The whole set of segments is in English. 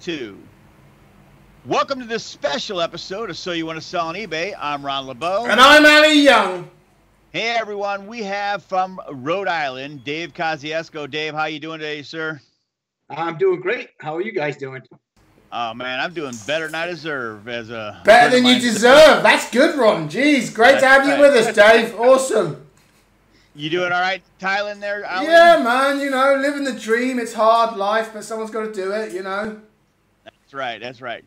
2. Welcome to this special episode of So You Want to Sell on eBay. I'm Ron LeBeau. And I'm Ali Young. Hey, everyone. We have from Rhode Island, Dave Kosciusko. Dave, how you doing today, sir? I'm doing great. How are you guys doing? Oh, man, I'm doing better than I deserve. Better than you deserve. That's good, Ron. Jeez, great to have you with us, Dave. Awesome. You doing all right, Thailand there, Ali? Yeah, man. You know, living the dream. It's hard life, but someone's got to do it, you know. That's right. That's right.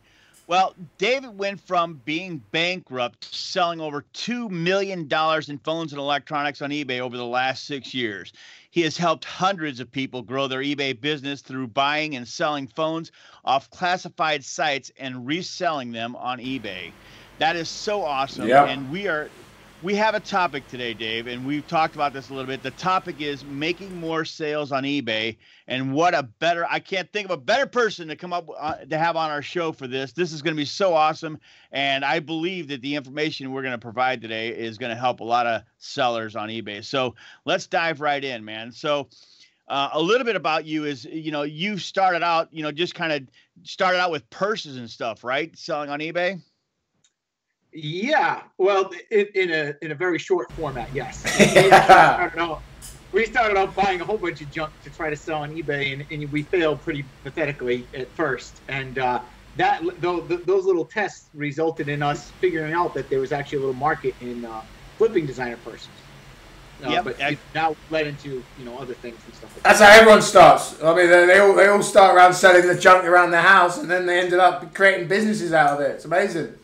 Well, David went from being bankrupt to selling over $2 million in phones and electronics on eBay over the last 6 years. He has helped hundreds of people grow their eBay business through buying and selling phones off classified sites and reselling them on eBay. That is so awesome. Yep. And we have a topic today, Dave, and we've talked about this a little bit. The topic is making more sales on eBay, and I can't think of a better person to come up to have on our show for this. This is going to be so awesome, and I believe that the information we're going to provide today is going to help a lot of sellers on eBay. So let's dive right in, man. So a little bit about you is, you started out, just kind of started out with purses and stuff, right? Selling on eBay? Yeah, well, in a very short format, yes. We started out buying a whole bunch of junk to try to sell on eBay, and we failed pretty pathetically at first. And those little tests resulted in us figuring out that there was actually a little market in flipping designer purses. But it now led into other things and stuff like that. That's how everyone starts. I mean, they all start around selling the junk around their house, and then they ended up creating businesses out of it. It's amazing.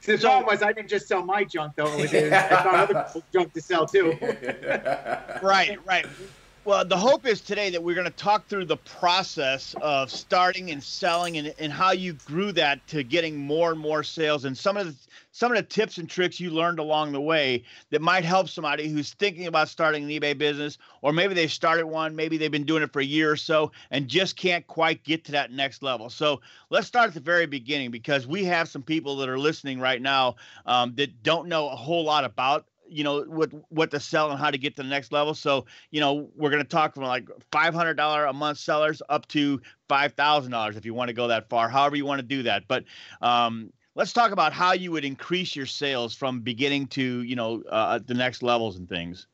The problem was I didn't just sell my junk, though. I found other people's junk to sell, too. Right. Well, the hope is today that we're going to talk through the process of starting and selling and how you grew that to getting more and more sales and some of the tips and tricks you learned along the way that might help somebody who's thinking about starting an eBay business, or maybe they started one, maybe they've been doing it for a year or so and just can't quite get to that next level. So let's start at the very beginning, because we have some people that are listening right now that don't know a whole lot about what to sell and how to get to the next level. So, we're going to talk from like $500 a month sellers up to $5,000 if you want to go that far, however you want to do that. But let's talk about how you would increase your sales from beginning to, the next levels and things.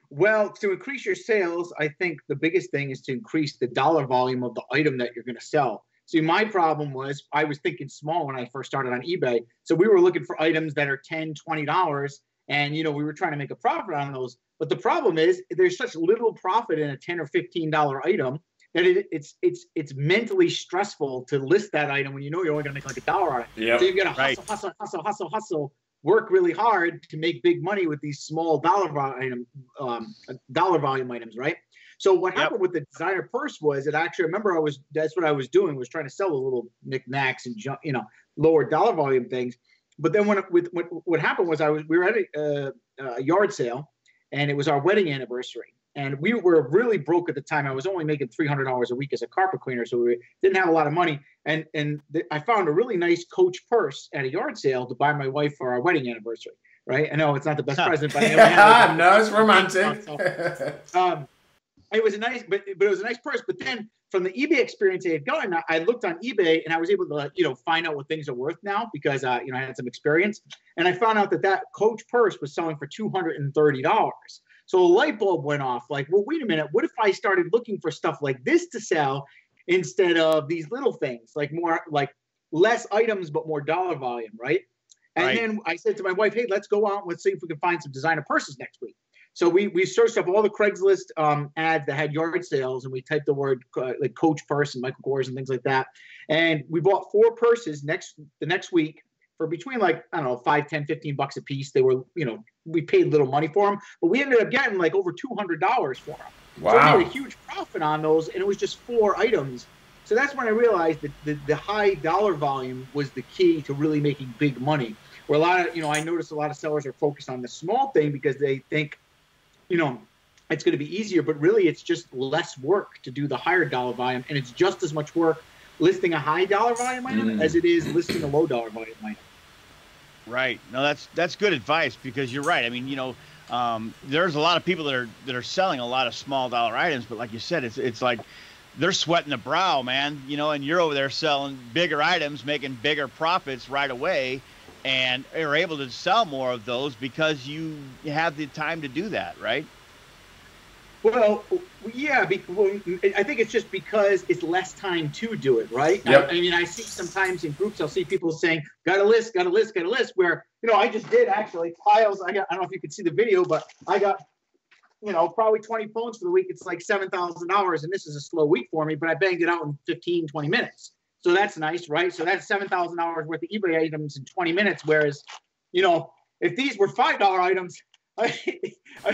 Well, to increase your sales, I think the biggest thing is to increase the dollar volume of the item that you're going to sell. See, my problem was I was thinking small when I first started on eBay. So we were looking for items that are $10, $20. And, we were trying to make a profit on those. But the problem is there's such little profit in a $10 or $15 item that it's mentally stressful to list that item when you're only going to make like $1 on it. Yep. So you've got to hustle, work really hard to make big money with these small dollar volume items, right? So what happened with the designer purse was it actually, I remember that's what I was doing, was trying to sell the little knickknacks and lower dollar volume things. But then what happened was we were at a yard sale, and it was our wedding anniversary, and we were really broke at the time. I was only making $300 a week as a carpet cleaner, so we didn't have a lot of money. And I found a really nice Coach purse at a yard sale to buy my wife for our wedding anniversary. Right? I know it's not the best present, but no, it's romantic. It was a nice, but it was a nice purse. But then from the eBay experience I had gotten, I looked on eBay and I was able to, find out what things are worth now because, I had some experience. And I found out that Coach purse was selling for $230. So a light bulb went off. Like, well, wait a minute. What if I started looking for stuff like this to sell instead of these little things, like more, like less items, but more dollar volume, right? And then I said to my wife, hey, let's go out. Let's see if we can find some designer purses next week. So we searched up all the Craigslist ads that had yard sales, and we typed the word like Coach purse and Michael Kors and things like that. And we bought 4 purses the next week for between $5, $10, $15 a piece. They were, we paid little money for them, but we ended up getting like over $200 for them. Wow. So we made a huge profit on those, and it was just 4 items. So that's when I realized that the high dollar volume was the key to really making big money. Where a lot of, I noticed a lot of sellers are focused on the small thing because they think, it's going to be easier, but really it's just less work to do the higher dollar volume. And it's just as much work listing a high dollar volume item as it is listing a low dollar volume item. Right. No, that's good advice, because you're right. I mean, there's a lot of people that are selling a lot of small dollar items, but like you said, it's like they're sweating the brow, man, you know, and you're over there selling bigger items, making bigger profits right away, and are able to sell more of those because you have the time to do that, right? Well, yeah, I think it's just because it's less time to do it, right? Yep. I mean, I see sometimes in groups, I'll see people saying, got a list, where, you know, I just did actually piles. I don't know if you could see the video, but I got, you know, probably 20 phones for the week. It's like $7,000. And this is a slow week for me, but I banged it out in 15, 20 minutes. So that's nice, right? So that's $7,000 worth of eBay items in 20 minutes. Whereas, you know, if these were $5 items, I'm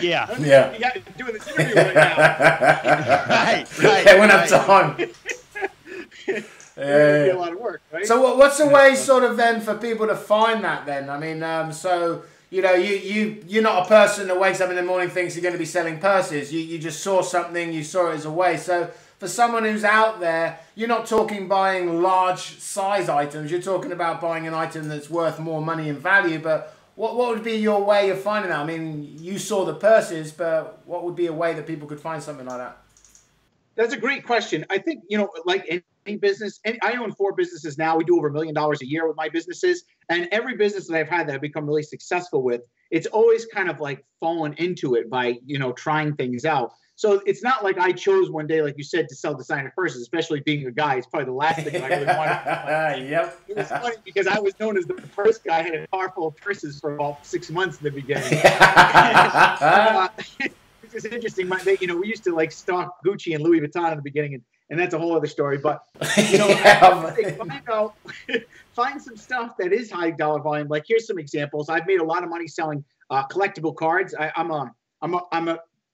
doing this interview right now. right. They wouldn't have time. It would be a lot of work, right? So what's the way sort of then for people to find that then? I mean, so, you know, you're not a person that wakes up in the morning thinks you're going to be selling purses. You just saw something, you saw it as a way. So for someone who's out there, you're not talking buying large size items. You're talking about buying an item that's worth more money in value. But what would be your way of finding that? I mean, you saw the purses, but what would be a way that people could find something like that? That's a great question. I think, you know, like any business, and I own 4 businesses now. We do over $1 million a year with my businesses. And every business that I've had that I've become really successful with, it's always kind of like fallen into it by, you know, trying things out. So it's not like I chose one day, like you said, to sell designer purses, especially being a guy. It's probably the last thing I really wanted. Yep. It was funny because I was known as the purse guy. I had a car full of purses for about 6 months in the beginning. Which is interesting. You know, we used to like stock Gucci and Louis Vuitton in the beginning, and that's a whole other story. But, you know, find some stuff that is high dollar volume. Like, here's some examples. I've made a lot of money selling collectible cards. I'm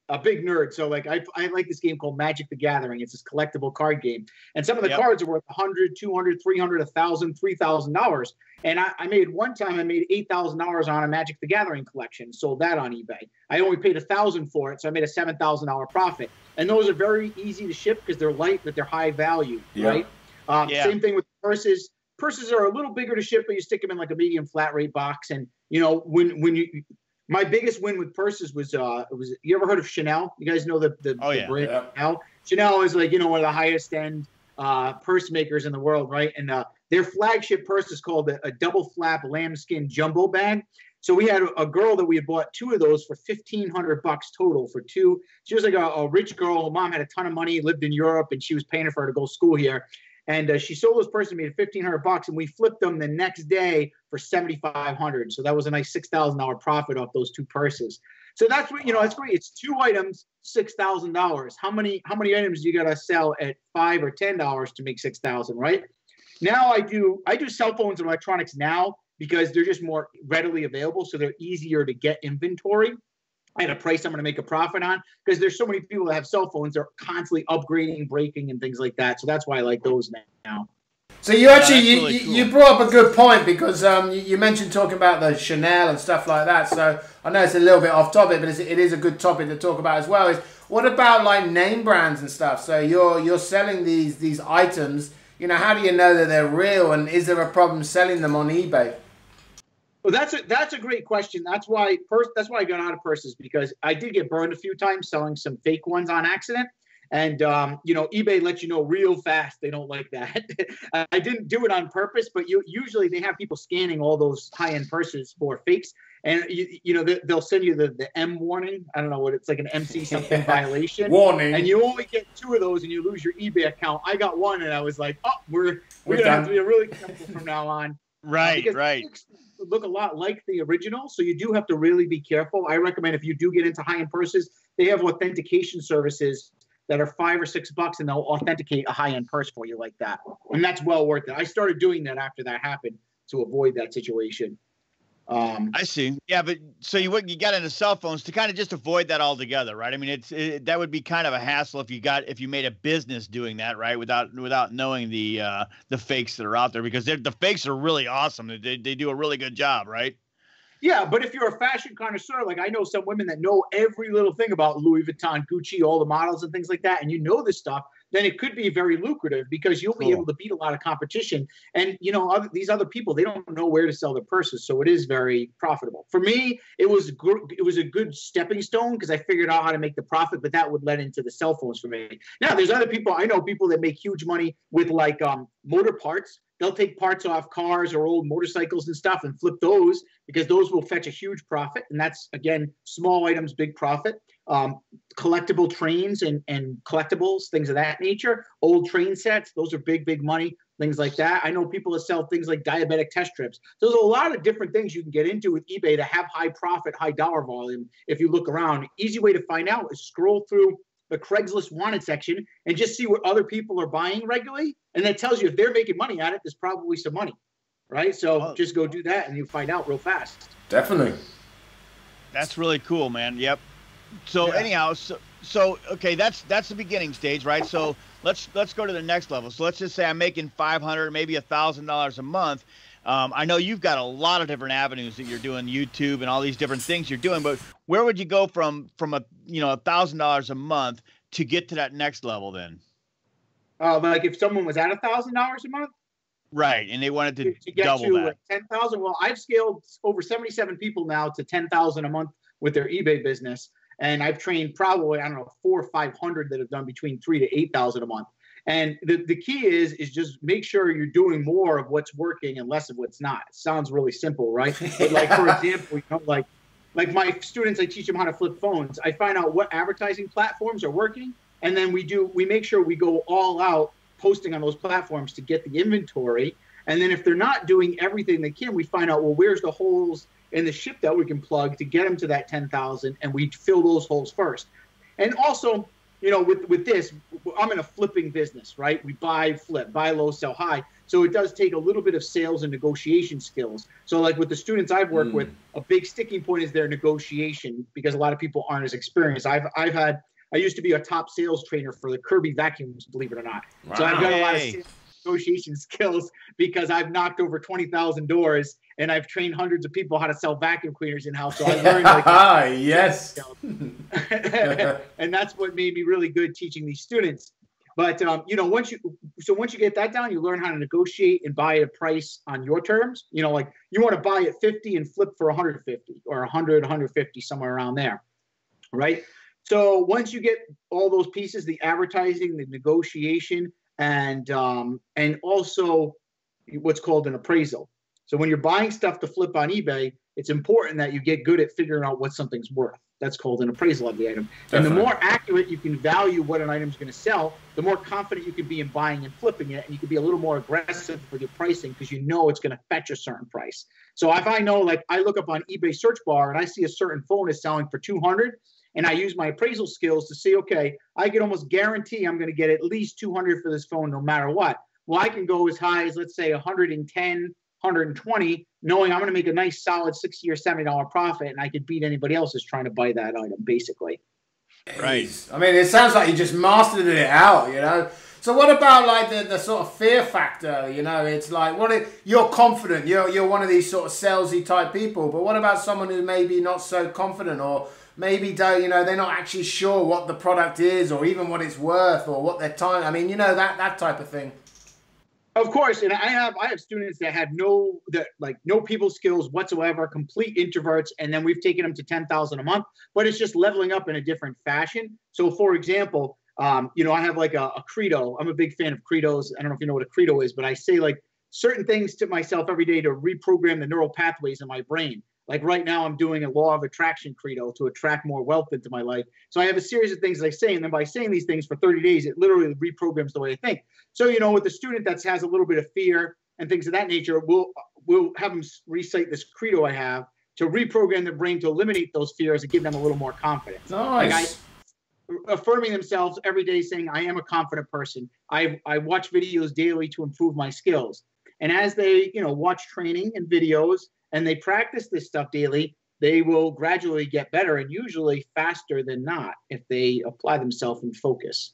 a big nerd. So like I like this game called Magic the Gathering. It's this collectible card game. And some of the cards are worth $100, $200, $300, $1,000, $3,000. And I made $8,000 on a Magic the Gathering collection. Sold that on eBay. I only paid $1,000 for it. So I made a $7,000 profit. And those are very easy to ship because they're light, but they're high value, right? Same thing with purses. Purses are a little bigger to ship, but you stick them in like a medium flat rate box. And, you know, my biggest win with purses was you ever heard of Chanel? You guys know the brand Chanel? Chanel is like, you know, one of the highest end purse makers in the world, right? And their flagship purse is called a double flap lambskin jumbo bag. So we had a girl that we had bought 2 of those for $1,500 total for 2. She was like a rich girl. Her mom had a ton of money, lived in Europe, and she was paying for her to go to school here. And she sold those purses, made $1,500, and we flipped them the next day for $7,500. So that was a nice $6,000 profit off those 2 purses. So that's what, you know, it's great. It's 2 items, $6,000. How many items do you got to sell at $5 or $10 to make $6,000, right? Now I do cell phones and electronics now because they're just more readily available, so they're easier to get inventory at a price I'm going to make a profit on, because there's so many people that have cell phones, they're constantly upgrading, breaking, and things like that. So that's why I like those now. So you actually you brought up a good point, because you mentioned talking about the Chanel and stuff like that. So I know it's a little bit off topic, but it is a good topic to talk about as well. Is what about like name brands and stuff? So you're selling these items. You know, how do you know that they're real, and is there a problem selling them on eBay? Well, that's a great question. That's why I got out of purses, because I did get burned a few times selling some fake ones on accident. And, you know, eBay lets you know real fast they don't like that. I didn't do it on purpose, but usually they have people scanning all those high-end purses for fakes. And, you know, they'll send you the M warning. I don't know what it's like, an MC something violation. Warning. And you only get 2 of those and you lose your eBay account. I got 1 and I was like, oh, we're going to have to be really careful from now on. Right. Look a lot like the original, so you do have to really be careful. I recommend, if you do get into high-end purses, they have authentication services that are $5 or $6, and they'll authenticate a high-end purse for you like that, and that's well worth it. I started doing that after that happened to avoid that situation. I see. Yeah, but so you got into cell phones to kind of just avoid that altogether, right? I mean, that would be kind of a hassle if you made a business doing that, right? Without knowing the fakes that are out there, because the fakes are really awesome. They do a really good job, right? Yeah, but if you're a fashion connoisseur, like I know some women that know every little thing about Louis Vuitton, Gucci, all the models and things like that, and you know this stuff, then it could be very lucrative because you'll be able to beat a lot of competition. And, you know, these other people, they don't know where to sell their purses. So it is very profitable. For me, it was a good stepping stone because I figured out how to make the profit, but that would lead into the cell phones for me. Now, there's other people, I know people that make huge money with like motor parts. They'll take parts off cars or old motorcycles and stuff and flip those because those will fetch a huge profit. And that's, again, small items, big profit. Collectible trains and collectibles, things of that nature. Old train sets, those are big, big money, things like that. I know people that sell things like diabetic test strips. So there's a lot of different things you can get into with eBay to have high profit, high dollar volume. If you look around, easy way to find out is scroll through the Craigslist wanted section and just see what other people are buying regularly. And that tells you if they're making money at it, there's probably some money, right? So just go do that and you find out real fast. Definitely. That's really cool, man. Yep. So anyhow, so okay, that's the beginning stage, right? So let's go to the next level. So let's just say I'm making $500, maybe $1,000 a month. I know you've got a lot of different avenues that you're doing, YouTube and all these different things you're doing, but where would you go from a $1,000 a month to get to that next level then? Like if someone was at $1,000 a month, right? And they wanted to get double to that. 10,000. Well, I've scaled over 77 people now to 10,000 a month with their eBay business, and I've trained probably 400 or 500 that have done between 3,000 to 8,000 a month. And the key is just make sure you're doing more of what's working and less of what's not. It sounds really simple, right? But like, for example, like my students, I teach them how to flip phones. I find out what advertising platforms are working. And then we make sure we go all out posting on those platforms to get the inventory. And then if they're not doing everything they can, we find out, well, where's the holes in the ship that we can plug to get them to that 10,000, and we fill those holes first. And also, with this, I'm in a flipping business, right? We buy, flip, buy low, sell high. So it does take a little bit of sales and negotiation skills. So like with the students I've worked with, a big sticking point is their negotiation because a lot of people aren't as experienced. I used to be a top sales trainer for the Kirby vacuums, believe it or not. Wow. So I've got a lot of negotiation skills because I've knocked over 20,000 doors and I've trained hundreds of people how to sell vacuum cleaners in-house. So I learned yes. And that's what made me really good teaching these students. But once you get that down, you learn how to negotiate and buy at a price on your terms. Like you want to buy at 50 and flip for 150 or 100, 150, somewhere around there, right? So once you get all those pieces, the advertising, the negotiation, and also what's called an appraisal. So when you're buying stuff to flip on eBay, it's important that you get good at figuring out what something's worth. That's called an appraisal of the item. Definitely. And the more accurate you can value what an item's going to sell, the more confident you can be in buying and flipping it, and you can be a little more aggressive with your pricing because you know it's going to fetch a certain price. So if I know, like I look up on eBay search bar and I see a certain phone is selling for 200, and I use my appraisal skills to see, okay, I can almost guarantee I'm going to get at least 200 for this phone no matter what. Well, I can go as high as, let's say, 110, 120, knowing I'm going to make a nice solid $60 or $70 profit, and I could beat anybody else who's trying to buy that item, basically. Right. I mean, it sounds like you just mastered it out, So what about like the sort of fear factor? It's like you're confident, you're one of these sort of salesy type people, but what about someone who maybe not so confident or maybe they're not actually sure what the product is or even what it's worth or what their time. I mean, that type of thing. Of course, and I have students that have no people skills whatsoever, complete introverts, and then we've taken them to 10,000 a month, but it's just leveling up in a different fashion. So, for example, I have like a credo. I'm a big fan of credos. I don't know if you know what a credo is, but I say like certain things to myself every day to reprogram the neural pathways in my brain. Like right now, I'm doing a law of attraction credo to attract more wealth into my life. So I have a series of things that I say, and then by saying these things for 30 days, it literally reprograms the way I think. So, with the student that has a little bit of fear and things of that nature, we'll have them recite this credo I have to reprogram their brain to eliminate those fears and give them a little more confidence. Nice. Affirming themselves every day, saying, I am a confident person. I watch videos daily to improve my skills. And as they, watch training and videos, and they practice this stuff daily, they will gradually get better and usually faster than not if they apply themselves and focus.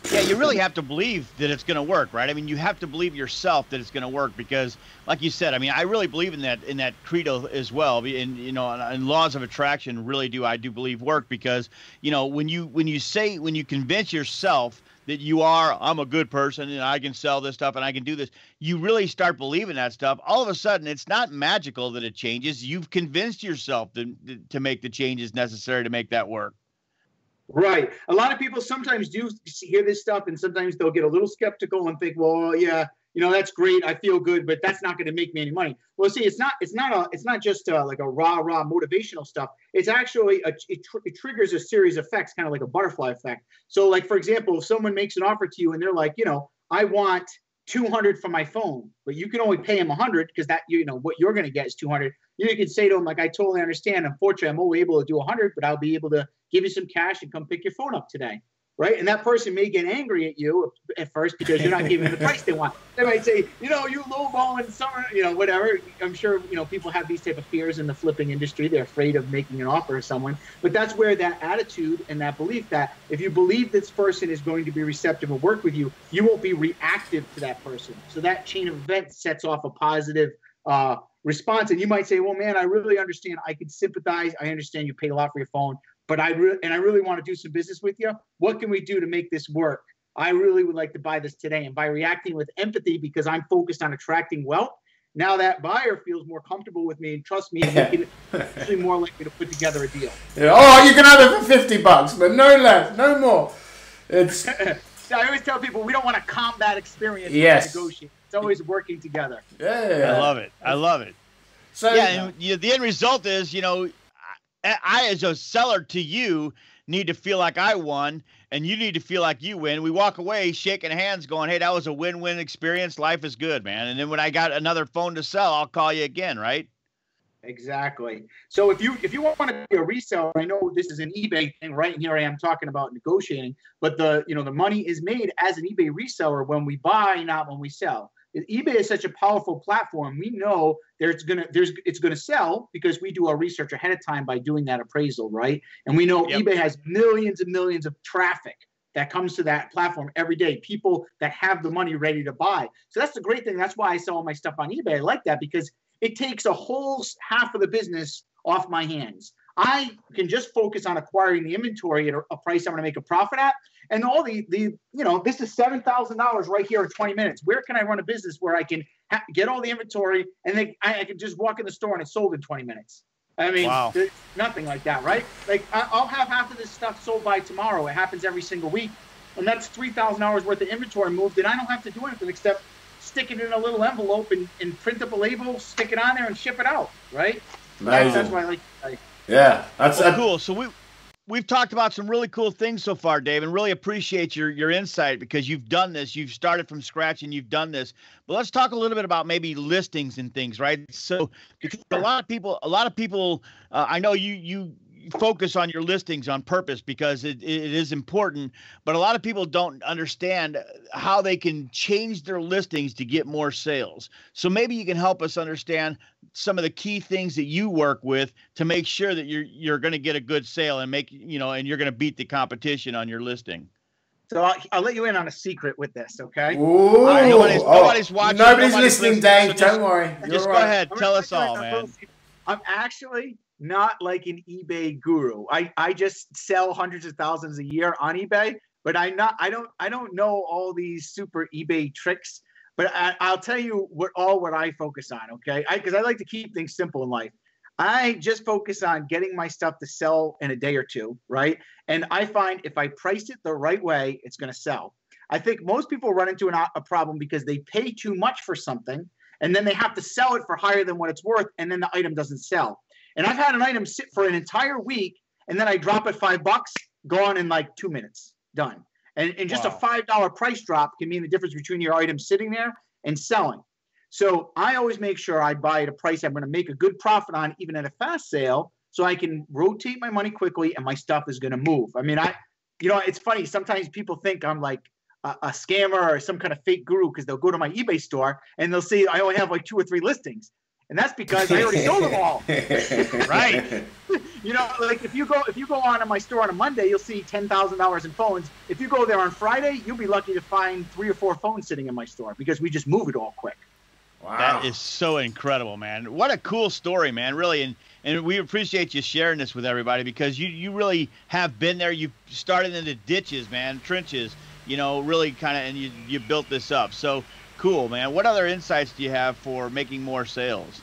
Yeah, you really have to believe that it's going to work, right? I mean, you have to believe yourself that it's going to work because, like you said, I mean, I really believe in that credo as well. And laws of attraction really I do believe work because, when you convince yourself that you are, I'm a good person and I can sell this stuff and I can do this, you really start believing that stuff. All of a sudden, it's not magical that it changes. You've convinced yourself to make the changes necessary to make that work. Right. A lot of people sometimes do hear this stuff, and sometimes they'll get a little skeptical and think, well, yeah, that's great. I feel good, but that's not going to make me any money. Well, see, it's not just like a raw motivational stuff. It's actually, it triggers a series of effects, kind of like a butterfly effect. So like, for example, if someone makes an offer to you and they're like, I want 200 for my phone, but you can only pay him 100 because that, what you're going to get is 200. You can say to him, like, I totally understand. Unfortunately, I'm only able to do 100, but I'll be able to give you some cash and come pick your phone up today. Right. And that person may get angry at you at first because you're not giving them the price they want. They might say, you lowballing summer, whatever. I'm sure, people have these type of fears in the flipping industry. They're afraid of making an offer to someone. But that's where that attitude and that belief that if you believe this person is going to be receptive and work with you, you won't be reactive to that person. So that chain of events sets off a positive response. And you might say, well, man, I really understand. I can sympathize. I understand you paid a lot for your phone. But I really want to do some business with you. What can we do to make this work? I really would like to buy this today. And by reacting with empathy, because I'm focused on attracting wealth, now that buyer feels more comfortable with me and trusts me, and we can actually more likely to put together a deal. Yeah. Oh, you can have it for $50, but no less, no more. It's. I always tell people we don't want a combat experience. Yes. Negotiate. It's always working together. Yeah. I love it. I love it. So yeah, and the end result is, I, as a seller to you, need to feel like I won, and you need to feel like you win. We walk away shaking hands going, hey, that was a win-win experience. Life is good, man. And then when I got another phone to sell, I'll call you again, right? Exactly. So if you want to be a reseller, I know this is an eBay thing, right? And here I am talking about negotiating, but the money is made as an eBay reseller when we buy, not when we sell. eBay is such a powerful platform. We know it's gonna sell because we do our research ahead of time by doing that appraisal, right? And we know eBay has millions and millions of traffic that comes to that platform every day. People that have the money ready to buy. So that's the great thing. That's why I sell all my stuff on eBay. I like that because it takes a whole half of the business off my hands. I can just focus on acquiring the inventory at a price I'm going to make a profit at. And all this is $7,000 right here in 20 minutes. Where can I run a business where I can get all the inventory and then I can just walk in the store and it's sold in 20 minutes? I mean, There's nothing like that, right? Like I'll have half of this stuff sold by tomorrow. It happens every single week. And that's $3,000 worth of inventory moved. And I don't have to do anything except stick it in a little envelope and print up a label, stick it on there and ship it out, right? Amazing. That's why I like Yeah, that's cool. So we've talked about some really cool things so far, Dave, and really appreciate your insight because you've done this. You've started from scratch and you've done this. But let's talk a little bit about maybe listings and things, right? So because a lot of people, I know you focus on your listings on purpose because it is important, but a lot of people don't understand how they can change their listings to get more sales. So maybe you can help us understand some of the key things that you work with to make sure that you're going to get a good sale and and you're going to beat the competition on your listing. So I'll let you in on a secret with this, okay? Ooh, nobody's watching. Nobody's listening, Dave. So don't worry. Just go ahead. Tell us all, man. I'm actually not like an eBay guru. I just sell hundreds of thousands a year on eBay, but I don't know all these super eBay tricks. But I'll tell you what I focus on, okay? Because I like to keep things simple in life. I just focus on getting my stuff to sell in a day or two, right? And I find if I price it the right way, it's going to sell. I think most people run into a problem because they pay too much for something, and then they have to sell it for higher than what it's worth, and then the item doesn't sell. And I've had an item sit for an entire week, and then I drop it $5, gone in like 2 minutes, done. And just a $5 price drop can mean the difference between your item sitting there and selling. So I always make sure I buy at a price I'm going to make a good profit on, even at a fast sale, so I can rotate my money quickly and my stuff is going to move. I mean, it's funny. Sometimes people think I'm like a scammer or some kind of fake guru because they'll go to my eBay store and they'll see I only have like 2 or 3 listings. And that's because I already sold them all. Right. Like if you go on my store on a Monday, you'll see $10,000 in phones. If you go there on Friday, you'll be lucky to find 3 or 4 phones sitting in my store because we just move it all quick. Wow. That is so incredible, man. What a cool story, man, really. And we appreciate you sharing this with everybody because you really have been there. You've started in the ditches, man, trenches, really kind of, and you built this up. So cool, man. What other insights do you have for making more sales?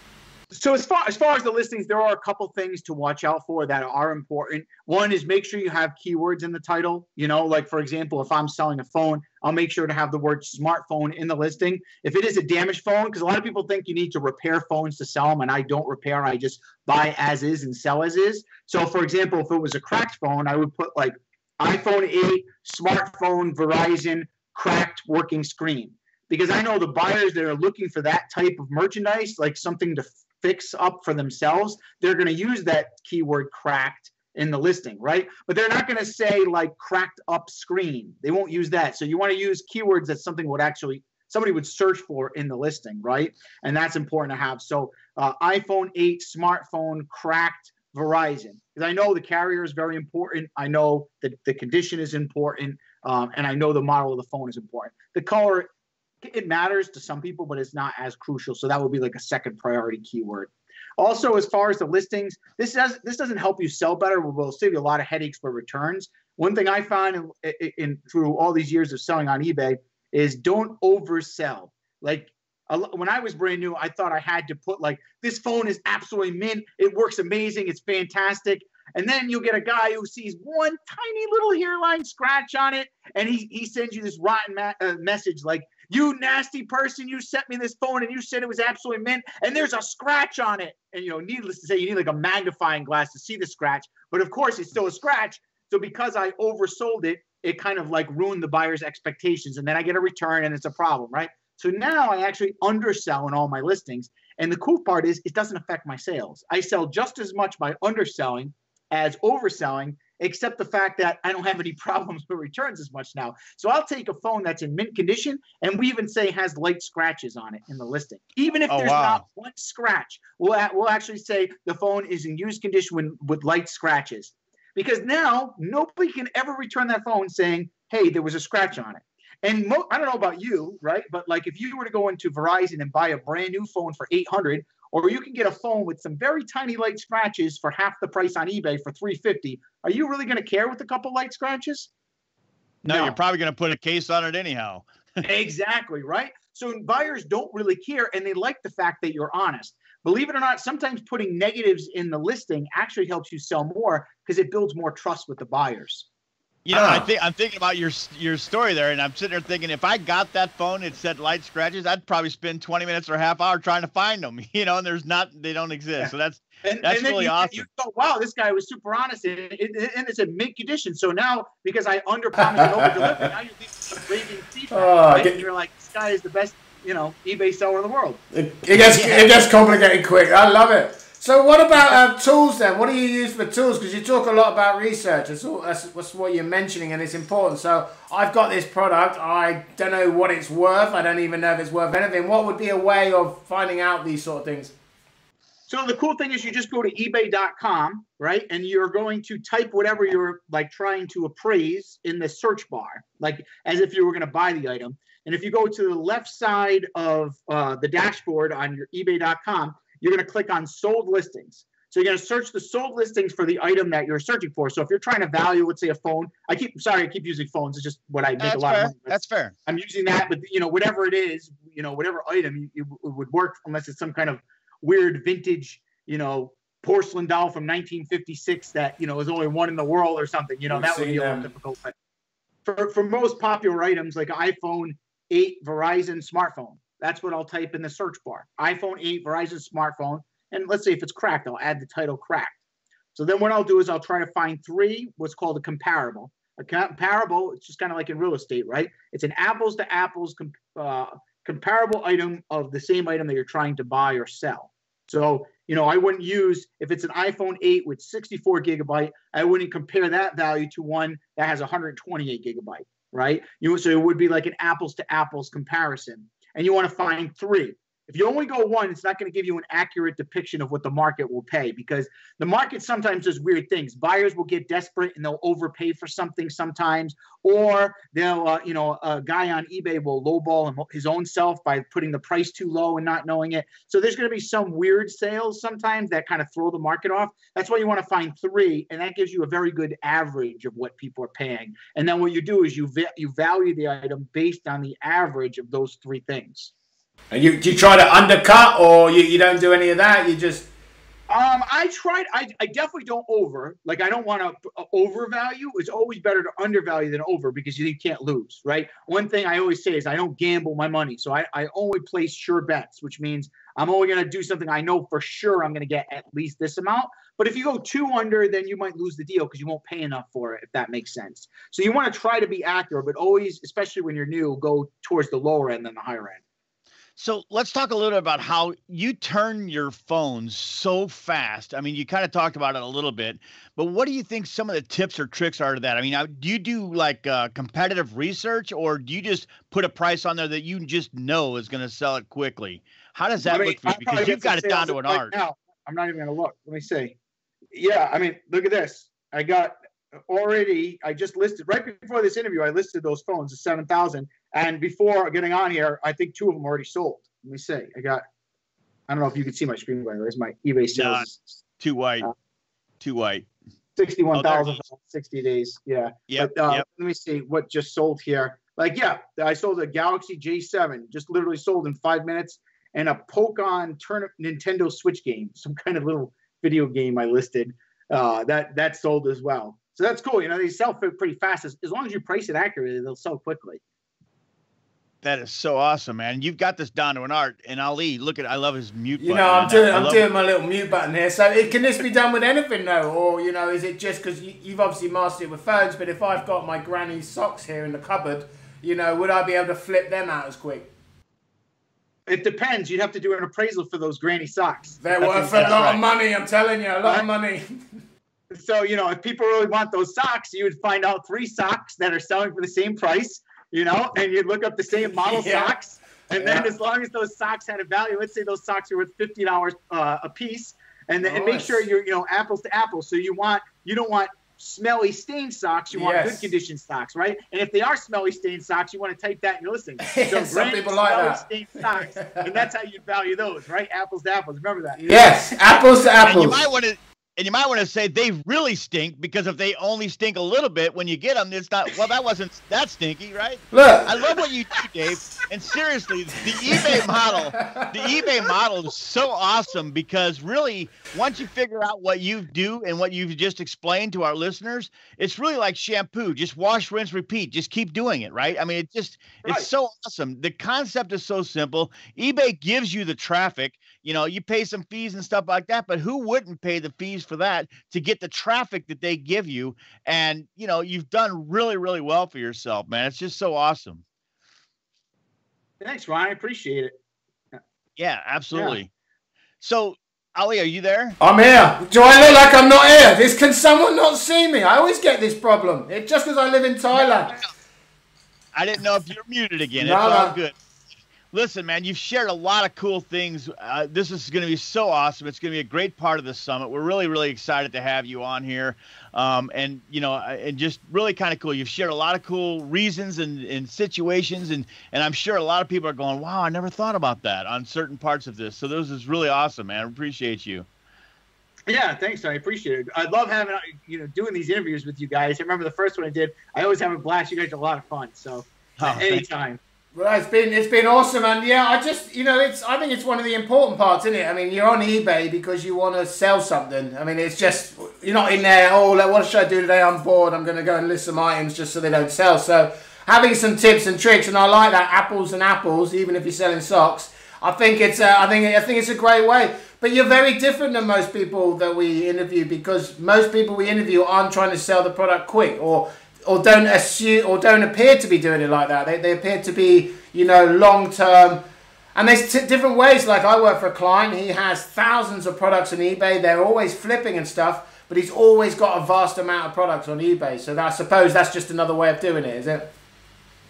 So as far as the listings, there are a couple things to watch out for that are important. One is make sure you have keywords in the title. Like for example, if I'm selling a phone, I'll make sure to have the word smartphone in the listing. If it is a damaged phone, because a lot of people think you need to repair phones to sell them, and I don't repair. I just buy as is and sell as is. So for example, if it was a cracked phone, I would put like iPhone 8, smartphone, Verizon, cracked working screen. Because I know the buyers that are looking for that type of merchandise, like something to fix up for themselves, they're going to use that keyword cracked in the listing, right? But they're not going to say like cracked up screen. They won't use that. So you want to use keywords that somebody would search for in the listing, right? And that's important to have. So iPhone 8, smartphone, cracked, Verizon. Because I know the carrier is very important. I know that the condition is important. And I know the model of the phone is important. The color, it matters to some people, but it's not as crucial. So that would be like a second priority keyword. Also, as far as the listings, this doesn't help you sell better. Will save you a lot of headaches for returns. One thing I found in through all these years of selling on eBay is don't oversell. Like when I was brand new, I thought I had to put like, this phone is absolutely mint. It works amazing. It's fantastic. And then you'll get a guy who sees one tiny little hairline scratch on it, and he sends you this rotten message like, you nasty person, you sent me this phone and you said it was absolutely mint, and there's a scratch on it. And, needless to say, you need like a magnifying glass to see the scratch. But of course, it's still a scratch. So because I oversold it, it kind of like ruined the buyer's expectations. And then I get a return and it's a problem, right? So now I actually undersell in all my listings. And the cool part is it doesn't affect my sales. I sell just as much by underselling as overselling, except the fact that I don't have any problems with returns as much now. So I'll take a phone that's in mint condition, and we even say has light scratches on it in the listing. Even if there's not one scratch, we'll actually say the phone is in used condition with light scratches. Because now nobody can ever return that phone saying, hey, there was a scratch on it. And I don't know about you, right? But like if you were to go into Verizon and buy a brand new phone for $800, or you can get a phone with some very tiny light scratches for half the price on eBay for $350. Are you really going to care with a couple light scratches? No, you're probably going to put a case on it anyhow. Exactly, right? So buyers don't really care, and they like the fact that you're honest. Believe it or not, sometimes putting negatives in the listing actually helps you sell more because it builds more trust with the buyers. I'm thinking about your story there, and I'm sitting there thinking, if I got that phone, it said light scratches, I'd probably spend 20 minutes or a half hour trying to find them, and they don't exist. So that's really awesome. You go, wow, this guy was super honest, and it's a mint condition. So now, because I underpromised and over-delivered, now you're raving feedback. And you're like, this guy is the best, eBay seller in the world. It gets complicated quick. I love it. So what about tools then? What do you use for tools? Because you talk a lot about research. That's what you're mentioning, and it's important. So I've got this product. I don't know what it's worth. I don't even know if it's worth anything. What would be a way of finding out these sort of things? So the cool thing is you just go to ebay.com, right? And you're going to type whatever you're like trying to appraise in the search bar, like as if you were going to buy the item. And if you go to the left side of the dashboard on your ebay.com, you're going to click on sold listings. So you're going to search the sold listings for the item that you're searching for. So if you're trying to value, let's say a phone, I keep using phones. It's just what I make a lot of money with. That's fair. I'm using that, but whatever it is, whatever item it would work, unless it's some kind of weird vintage, porcelain doll from 1956 that, is only one in the world or something, that would be a little difficult. But for most popular items like iPhone 8, Verizon smartphone, that's what I'll type in the search bar. iPhone 8, Verizon smartphone. And let's say if it's cracked, I'll add the title cracked. So then what I'll do is I'll try to find what's called a comparable. A comparable, it's just kind of like in real estate, right? It's an apples to apples comparable item of the same item that you're trying to buy or sell. So, I wouldn't use, if it's an iPhone 8 with 64 gigabyte, I wouldn't compare that value to one that has 128 gigabyte, right? So it would be like an apples to apples comparison. And you want to find 3. If you only go one, it's not going to give you an accurate depiction of what the market will pay, because the market sometimes does weird things. Buyers will get desperate and they'll overpay for something sometimes, or they'll, a guy on eBay will lowball his own self by putting the price too low and not knowing it. So there's going to be some weird sales sometimes that kind of throw the market off. That's why you want to find 3, and that gives you a very good average of what people are paying. And then what you do is you value the item based on the average of those 3 things. And do you try to undercut, or you don't do any of that? You just... I definitely don't over. Like, I don't want to overvalue. It's always better to undervalue than over, because you can't lose, right? One thing I always say is I don't gamble my money. So I only place sure bets, which means I'm only going to do something I know for sure I'm going to get at least this amount. But if you go 2 under, then you might lose the deal because you won't pay enough for it, if that makes sense. So you want to try to be accurate, but always, especially when you're new, go towards the lower end than the higher end. So let's talk a little bit about how you turn your phones so fast. I mean, you kind of talked about it a little bit, but what do you think some of the tips or tricks are to that? I mean, do you do like competitive research, or do you just put a price on there that you just know is going to sell it quickly? How does that look for you? Because you've got it down to an art. Now, I'm not even going to look. Let me see. Yeah, I mean, look at this. I just listed, right before this interview, I listed those phones at 7,000. And before getting on here, I think 2 of them already sold. Let me see. I don't know if you can see my screen, by the way. There's my eBay sales. Too white. 61,000 for 60 days. Yeah. Yep, But, yep. Let me see what just sold here. Like, yeah, I sold a Galaxy J7, just literally sold in 5 minutes, and a Pokemon Nintendo Switch game, some kind of little video game I listed. That sold as well. So that's cool. They sell pretty fast. As long as you price it accurately, they'll sell quickly. That is so awesome, man. You've got this down to an art. And Ali, I love his mute button. I'm doing my little mute button here. So can this be done with anything though? Or, is it just because you've obviously mastered it with phones, but if I've got my granny's socks here in the cupboard, would I be able to flip them out as quick? It depends. You'd have to do an appraisal for those granny socks. They're worth a lot of money, I'm telling you, a lot of money. So, if people really want those socks, you would find out 3 socks that are selling for the same price, and you'd look up the same model socks. And then as long as those socks had a value, let's say those socks are worth $50 a piece, and make sure you're, apples to apples. So you don't want smelly stained socks, you want good condition socks, right? And if they are smelly stained socks, you want to type that in your listing. So some people like that. Stained socks, and that's how you value those, right? Apples to apples. Remember that. Yes, apples to apples. And you might want to say they really stink, because if they only stink a little bit when you get them, it's not, well, that wasn't that stinky, right? Look. I love what you do, Dave. And seriously, the eBay model is so awesome, because really, once you figure out what you do and what you've just explained to our listeners, it's really like shampoo. Just wash, rinse, repeat. Just keep doing it, right? I mean, it's so awesome. The concept is so simple. eBay gives you the traffic. You pay some fees and stuff like that, but who wouldn't pay the fees for that to get the traffic that they give you? And, you've done really, really well for yourself, man. It's just so awesome. Thanks, Ron. I appreciate it. Yeah, absolutely. Yeah. So, Ali, are you there? I'm here. Do I look like I'm not here? Can someone not see me? I always get this problem. It's just because I live in Thailand. I didn't know if you're muted again. It's all good. Listen, man, you've shared a lot of cool things. This is going to be so awesome. It's going to be a great part of the summit. We're really, really excited to have you on here. And just really kind of cool. You've shared a lot of cool reasons and situations. And I'm sure a lot of people are going, wow, I never thought about that on certain parts of this. So this is really awesome, man. I appreciate you. Yeah, thanks. I appreciate it. I love having, doing these interviews with you guys. I remember the first one I did. I always have a blast. You guys are a lot of fun. So anytime. Well, it's been awesome, and I just I think it's one of the important parts, isn't it? I mean, you're on eBay because you want to sell something. I mean, it's just you're not in there. Oh, what should I do today? I'm bored. I'm going to go and list some items just so they don't sell. So having some tips and tricks, and I like that, apples and apples, even if you're selling socks. I think it's a great way. But you're very different than most people that we interview, because most people we interview aren't trying to sell the product quick, or don't assume, or don't appear to be doing it like that. They appear to be, long term. And there's different ways. Like, I work for a client. He has thousands of products on eBay. They're always flipping and stuff, but he's always got a vast amount of products on eBay. So I suppose that's just another way of doing it, is it?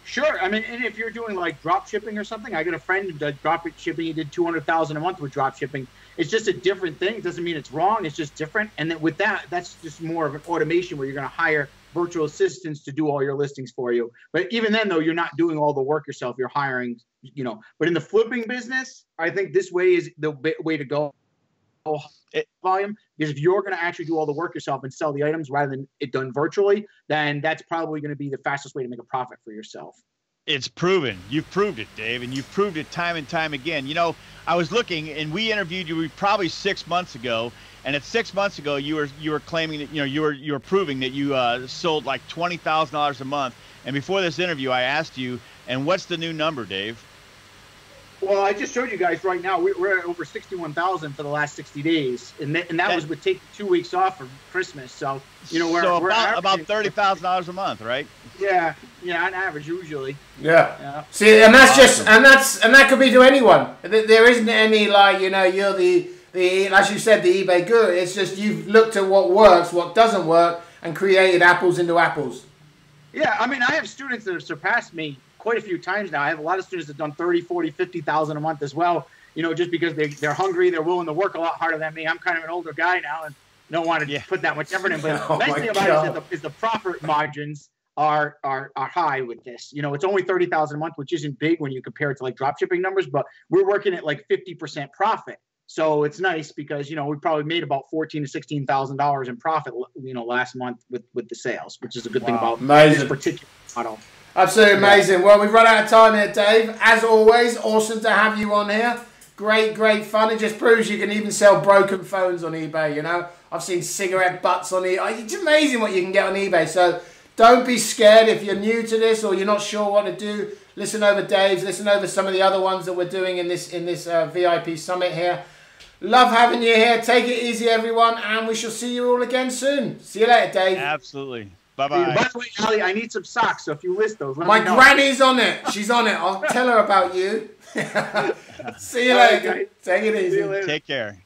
Sure. I mean, and if you're doing like drop shipping or something, I got a friend who does drop shipping. He did 200,000 a month with drop shipping. It's just a different thing. It doesn't mean it's wrong. It's just different. And then with that, that's just more of an automation where you're going to hire virtual assistants to do all your listings for you. But even then, though, you're not doing all the work yourself. You're hiring, you know. But in the flipping business, I think this way is the way to go. Volume, because if you're going to actually do all the work yourself and sell the items rather than it done virtually, then that's probably going to be the fastest way to make a profit for yourself. It's proven. You've proved it, Dave, and you've proved it time and time again. You know, I was looking, and we interviewed you probably 6 months ago, and at 6 months ago, you were claiming that, you know, you were proving that you sold like $20,000 a month. And before this interview, I asked you, and what's the new number, Dave? Well, I just showed you guys right now. We're at over 61,000 for the last 60 days, and that was with taking 2 weeks off for Christmas. So you know, we're about $30,000 a month, right? Yeah, on average usually. Yeah. See, and that's awesome. and that could be to anyone. There isn't any like, you know, you're the as you said, the eBay guru. It's just you've looked at what works, what doesn't work, and created apples into apples. Yeah, I mean, I have students that have surpassed me quite a few times now. I have a lot of students that have done 30, 40, 50,000 a month as well, you know, just because they're hungry, they're willing to work a lot harder than me. I'm kind of an older guy now and don't want to put that much effort in. But the nice thing about it is the profit margins are high with this. You know, it's only 30,000 a month, which isn't big when you compare it to like drop shipping numbers, but we're working at like 50% profit. So it's nice because, you know, we probably made about $14,000 to $16,000 in profit, you know, last month with the sales, which is a good thing about this particular model. Absolutely amazing. Well, we've run out of time here, Dave. As always, awesome to have you on here. Great fun. It just proves you can even sell broken phones on eBay, you know. I've seen cigarette butts on eBay. It's amazing what you can get on eBay. So don't be scared if you're new to this or you're not sure what to do. Listen over Dave's. Listen over some of the other ones that we're doing in this VIP summit here. Love having you here. Take it easy, everyone, and we shall see you all again soon. See you later, Dave. Absolutely. Bye-bye. By the way, Ali, I need some socks, so if you list those, let my me know. granny's on it. She's on it. I'll tell her about you. See you later. Right, Take it easy. Take care.